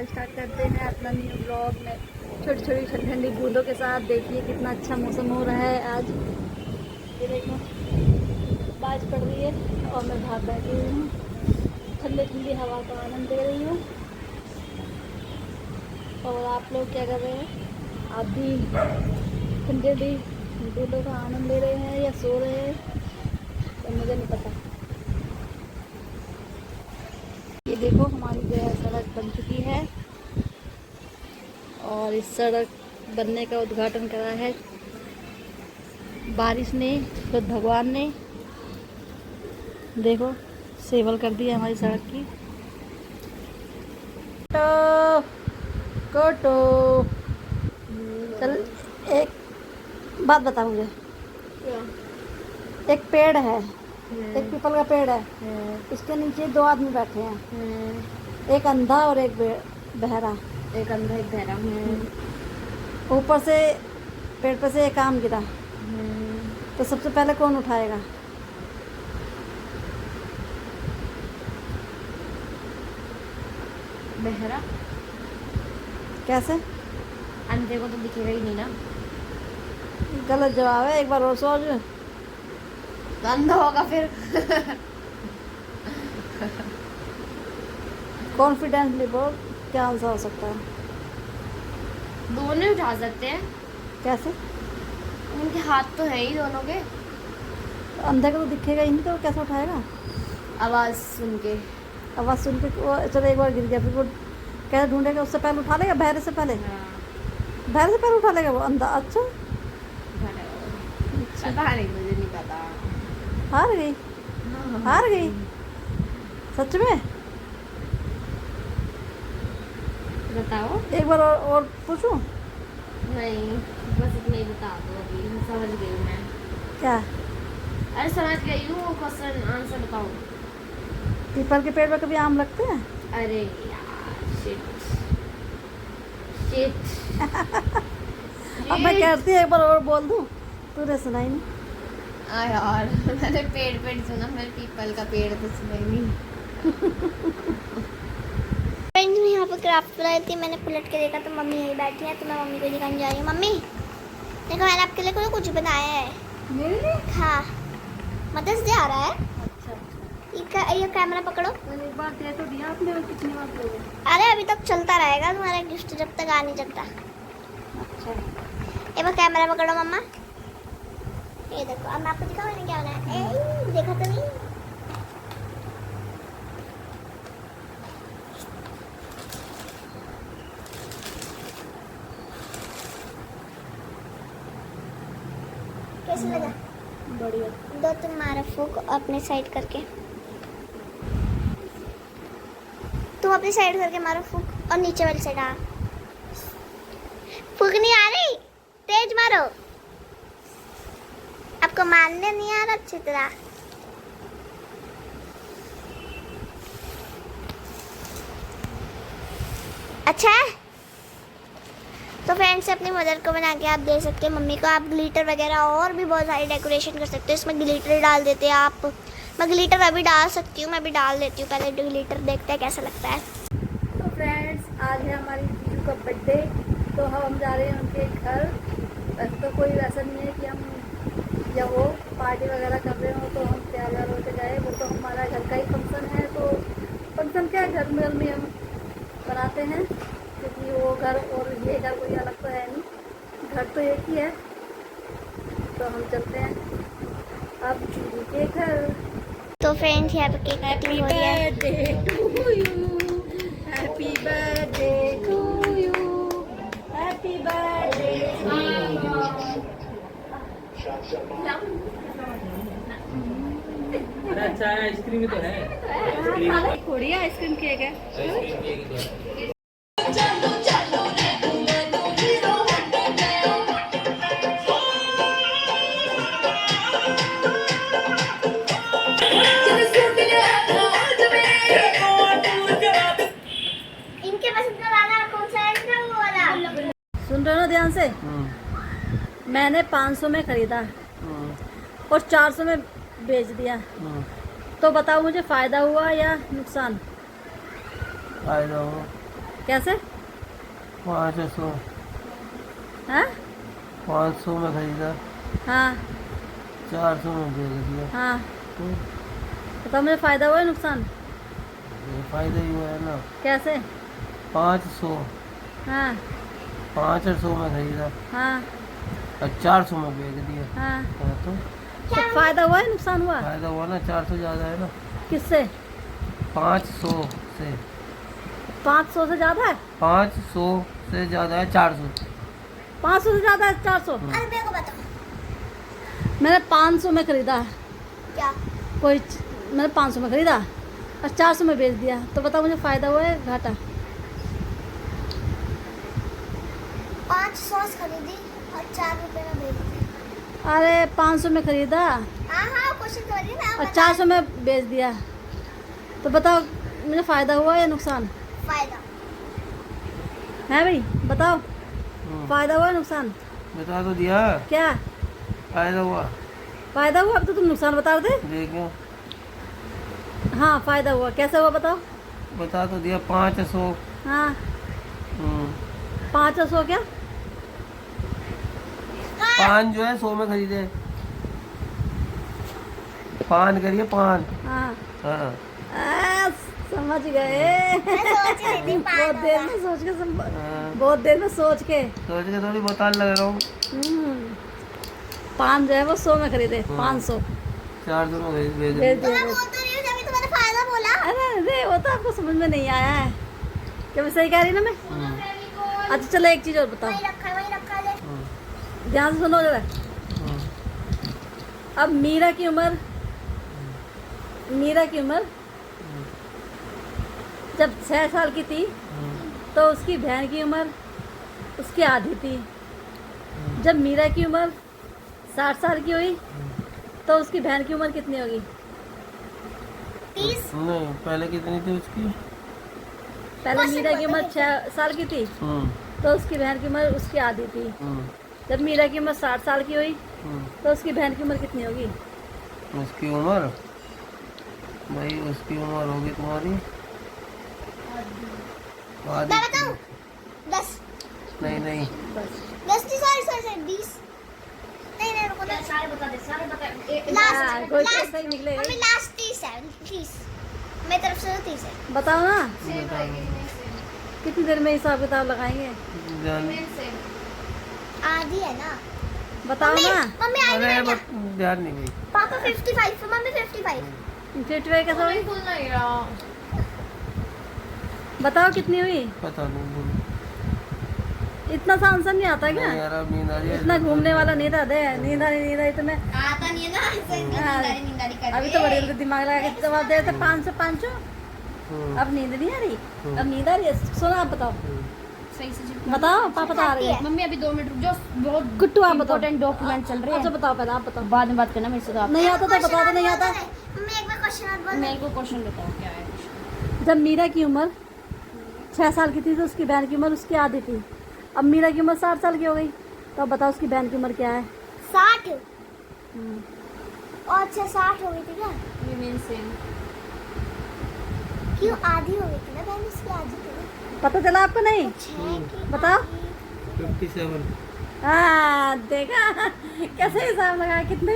Start करते हैं अपना न्यू ब्लॉग में छोटी छोटी ठंडी ठंडी बूंदों के साथ। देखिए कितना अच्छा मौसम हो रहा है आज। ये देखो बारिश पड़ रही है और मैं बाहर बैठी हुई हूँ, ठंडी ठंडी हवा का आनंद ले रही हूँ। और आप लोग क्या कर रहे हैं? आप भी ठंडी ठंडी बूंदों का आनंद ले रहे हैं या सो रहे हैं, तो मुझे नहीं पता। ये देखो हमारी जो है सड़क बन चुकी है और इस सड़क बनने का उद्घाटन करा है बारिश ने, खुद भगवान ने। देखो सेवल कर दी है हमारी सड़क की। तो कोटो चल, एक बात बता मुझे। एक पेड़ है, एक पीपल का पेड़ है, इसके नीचे दो आदमी बैठे हैं, एक अंधा और एक बहरा। एक अंधा एक बहरा। ऊपर से पेड़ पर से एक आम गिरा, तो सबसे पहले कौन उठाएगा? बहरा। कैसे? अंधे को तो दिखेगा ही नहीं ना। गलत जवाब है, एक बार और सोच। तो अंधा होगा फिर। कॉन्फिडेंटली बोल, क्या आंसर हो सकता है? दोनों उठा सकते हैं। कैसे? उनके हाथ तो है ही दोनों के। अंधे को तो दिखेगा ही नहीं, तो वो कैसे उठाएगा? आवाज सुन के। आवाज़ सुन के वो चलो एक बार गिर गया, फिर वो कैसे ढूंढेगा? उससे पहले उठा लेगा, बहरे से पहले। बहरे से पहले उठा लेगा वो अंधा। अच्छा पता नहीं, मुझे नहीं पता। हार गई, हार गई सच में। बताओ। एक बार और पूछूं? नहीं, बस इतना ही बता दो। अभी समझ गई मैं। क्या? अरे समझ गई हूँ, क्वेश्चन आंसर बताओ। पीपल के पेड़ पर कभी आम लगते हैं? अरे यार शिट शिट। अब मैं कहती है एक बार और बोल दूं, तूने सुना ही नहीं। यार मैंने पेड़ सुना, मैं पीपल का पेड़ तो सुना ही नहीं। फ्रेंड्स मैं यहाँ पर क्राफ्ट बनाई थी, मैंने पलट के देखा तो मम्मी यहीं बैठी है, तो मैं मम्मी को दिखाने जा रही हूँ। मम्मी देखो मैंने आपके लिए कुछ बनाया है। मेरे लिए? हाँ मदर्स डे आ रहा है। अच्छा, ये कैमरा पकड़ो। मैंने एक बार दे तो दिया आपने, और कितनी बार दोगे? अरे अभी तक चलता रहेगा तुम्हारा गिफ्ट जब तक आ नहीं सकता। अच्छा एक बार कैमरा पकड़ो मम्मा। ये देखो, अब मैं आपको दिखाऊँ मैंने क्या बनाया। ए देखा तो नहीं? कैसे लगा? बढ़िया। दो तुम मारो फूक अपने साइड करके, तुम अपनी साइड करके मारो फूक, और नीचे वाली साइड। हाँ फूक नहीं आ रही, तेज मारो। आपको मारने नहीं आ रहा अच्छी तरह। अच्छा है। तो फ्रेंड्स अपनी मदर को बना के आप दे सकते हैं, मम्मी को। आप ग्लिटर वगैरह और भी बहुत सारी डेकोरेशन कर सकते हो। इसमें ग्लिटर डाल देते हैं आप। मैं ग्लिटर अभी डाल सकती हूँ, मैं अभी डाल देती हूँ। पहले ग्लिटर देखते हैं कैसा लगता है। तो फ्रेंड्स आज है हमारी जीजू का बर्थडे, तो हम जा रहे हैं उनके घर। वैसे तो कोई वैसा नहीं है कि हम या वो पार्टी वगैरह कर रहे हो तो हम तैयार होकर जाए। वो तो हमारा घर का ही फंक्शन है, तो फंक्शन क्या घर में हम बनाते हैं, क्योंकि वो घर और ये घर कोई अलग तो है नहीं, घर तो एक ही है। तो हम चलते हैं अब जीजू के घर। तो फ्रेंड्स यहाँ पे केक कटिंग हो रही है। Happy birthday to you, happy birthday to you. अच्छा आइसक्रीम भी तो है। थोड़ी आइसक्रीम केक है। इनके पसंद का वाला कौन सा है? ना वो वाला। सुन रहे हो ना ध्यान से? मैंने 500 में खरीदा और 400 में बेच दिया, तो बताओ मुझे फायदा हुआ या नुकसान? फायदा हो। कैसे? 500 हाँ 500 में खरीदा, हाँ 400 में बेच दिया। हाँ। तो बताओ मुझे फ़ायदा हुआ है नुकसान? ये फायदा ही हुआ है ना। कैसे? 500 हाँ 500 में खरीदा हाँ और 400 में बेच दिया। हाँ। हाँ, तो फ़ायदा हुआ है नुकसान हुआ? फायदा हुआ ना, 400 ज़्यादा है ना। किससे? 500 से 500 से ज़्यादा है? 500 से ज़्यादा है 400। 500 से ज़्यादा है 400? अरे मेरे को बताओ मैंने 500 में खरीदा है क्या? मैंने 500 में खरीदा और 400 में बेच दिया, तो बताओ मुझे फ़ायदा हुआ है घाटा? 5 सॉस खरीदी और 4 रुपए में बेच दी। अरे 500 में खरीदा हाँ हाँ क्वेश्चन करिए ना। और 400 में बेच दिया, तो बताओ मुझे फ़ायदा हुआ या नुकसान फायदा। है भाई? बताओ फ़ायदा हुआ या नुकसान? बता तो दिया, क्या फायदा हुआ। फ़ायदा हुआ? अब तो तुम नुकसान बता रहे थे। देखो हाँ फ़ायदा हुआ, कैसे हुआ बताओ? बता तो दिया 500। हाँ हम्म, 500 क्या? पान जो है 100 में खरीदे। पान करिए पान। हाँ हाँ समझ गए। मैं सोच रही थी बहुत देर में सोच के हाँ। बहुत देर में सोच के सोच के थोड़ी बोतल लग रहा हूँ। पान जो है वो 100 में खरीदे, 500 400 में बेच बेच तो मैं दिया। बोल तो रही हूँ जब भी तुम्हारा फायदा बोला। अरे वो तो आपको समझ में नहीं आया है, क्या मैं सही कह रही ना मैं? अच्छा चलो एक चीज़ और बताओ, वही रखा ले। ध्यान से सुनो जरा। अब मीरा की उम्र जब 6 साल की थी तो उसकी बहन की उम्र उसकी आधी थी। जब मीरा की उम्र 60 साल की हुई तो उसकी बहन की उम्र कितनी होगी? 30। नहीं, पहले कितनी थी उसकी? पहले मीरा की उम्र 6 साल की थी तो उसकी बहन की उम्र उसकी आधी थी। जब मीरा की उम्र 60 साल की हुई तो उसकी बहन की उम्र कितनी होगी? उसकी उम्र भाई, उसकी उम्र होगी तुम्हारी मैं बताऊँ 10। नहीं 10 थी, सॉरी 20। नहीं रुको ना, सारे बता दे। हाँ, कोई लास्ट सही निकलेगा। मम्मी लास्ट 30 है। 30 मेरी तरफ से तो 30 है। बताओ ना बता कितनी देर में हिसाब किताब लगाएंगे? ध्यान। आधी है ना। बताओ ना। मम्मी आई अरे नहीं क्या? ध्यान नहीं भाई। पापा 55, मम्मी 55। 55 कैसे हुई? खुल नहीं रहा। बताओ कितनी हुई? पता नहीं बोलो। इतना सा आंसर नहीं आता नहीं क्या? यार, अब नींद आ रही है। इतना घूमने वाला नहीं था दे। नींद आ रही तो मैं आता नहीं है ना ऐसे नींदारी कर अभी तो बड़ी जल्दी दिमाग लगा के जवाब दे रहे थे 500। अब नींद नहीं आ रही? अब नींद आ रही है? सुनो आप बताओ। सही से बताओ पापा बता रहे हैं। मम्मी अभी 2 मिनट रुक जाओ, बहुत गुट्टू आप बताओ। इंपॉर्टेंट डॉक्यूमेंट चल रहे अच्छा हैं। बताओ, पहले आप बताओ। बाद में बात करना मेरे से। तो आप नहीं आता तो बता दो, नहीं आता। मम्मी एक बार क्वेश्चन और बोल। मेरे को क्वेश्चन बताओ क्या है question? जब मीरा की उम्र 6 साल की थी तो उसकी बहन की उम्र उसकी आधी थी। अब मीरा की उम्र 60 साल की हो गई, तो अब बताओ उसकी बहन की उम्र क्या है? 60 और 6 60 हो गई थी क्या? Remain same. क्यों आधी हो गई थी ना बहन, उसकी आधी थी ना। पता चला आपको? नहीं 6 की बताओ। आधी। 57। हाँ देखा कैसे हिसाब लगाया? कितने?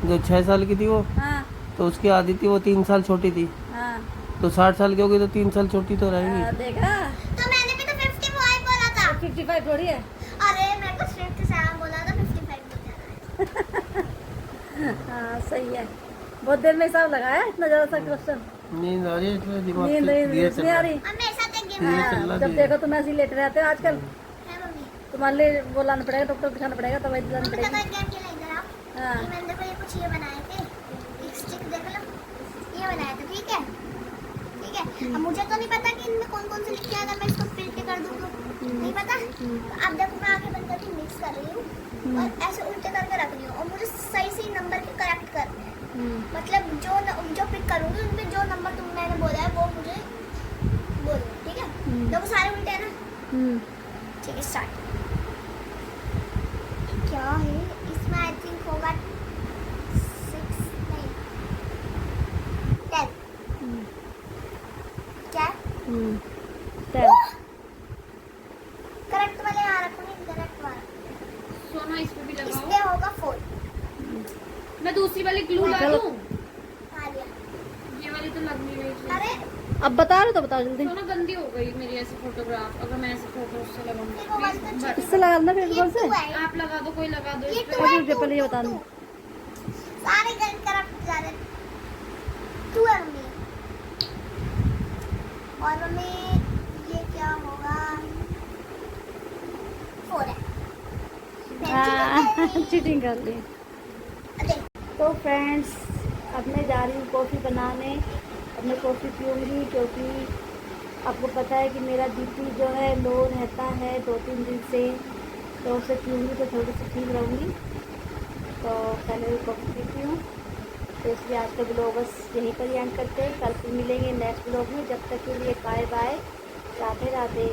जो 6 साल की थी वो, हाँ तो उसकी आधी थी, वो 3 साल छोटी थी। हाँ तो 60 साल की होगी तो 3 साल छोटी तो रहेगी। देखा तो मैंने भी तो 55 बोला था। 55 थोड़ी है। अरे मेरे को 57 बोला था, 55 बोल दिया। हाँ सही है। बहुत देर में हिसाब लगाया इतना ज़्यादा सा क्वेश्चन। नींद आ रही है इसमें, दिमाग नींद से धीरे नहीं आ रही। और मेरे साथ एक गेम धीरे है चल रहा, जब धीरे। देखो तुम ऐसे ही लेटे रहते हो आजकल। मम्मी। तुम्हारे लिए वो लाना पड़ेगा, डॉक्टर दिखाना पड़ेगा, दवाई दिलानी मम्मी देखो पड़ेगी। एक गेम खेला इधर आप। हाँ ये मैंने देखो ये कुछ ये बनाए थे। एक स्टिक देख लो, ये बनाए थे, ठीक है। अब मुझे तो नहीं पता कि इनमें कौन कौन से लिख के अगर मैं इसको फिल्ट कर दूँ तो नहीं पता। तो अब देखो मैं आगे बंद करके मिक्स कर रही हूँ और ऐसे उल्टे करके रख रही हूँ और मुझे सही सही नंबर के करेक्ट करने हैं। मतलब जो पिक करूँगी उनमें जो नंबर तुम मैंने बोला है वो मुझे बोलो, ठीक है। देखो सारे उल्टे हैं ना। ठीक है स्टार्ट। क्या है इसमें? आई थिंक होगा 6 नहीं 10। क्या? उसी वाली ग्लू ला गलत। दूं? खा लिया। ये वाली तो लग नहीं रही थी। अरे अब बता रहे हो तो बताओ जल्दी। तो ना गंदी हो गई मेरी ऐसी फोटोग्राफ, अगर मैं ऐसे फोटो उससे ये वो वाली तो लगाऊंगी। अच्छी इससे लगा देना फेविकॉल से। है। आप लगा दो, कोई लगा दो ये इस पे। टू है, रुक जा, पहले ये बता दो। सारे घर करप्ट जा रहे। टू है मम्मी। और मम्मी ये क्या होगा? 4 है। चीटिंग कर ली। अरे तो फ्रेंड्स, अब मैं जा रही हूँ कॉफ़ी बनाने। अब मैं कॉफ़ी पीऊँगी क्योंकि आपको पता है कि मेरा बीपी जो है लो रहता है 2-3 दिन से, तो उसे पीऊँगी तो थोड़ी सी ठीक रहूँगी। तो पहले भी कॉफ़ी पीती हूँ। तो इसलिए आज का ब्लॉग बस यहीं पर ही एंड करते हैं। कल फिर मिलेंगे नेक्स्ट ब्लॉग में। जब तक के लिए बाय बाय, राधे राधे।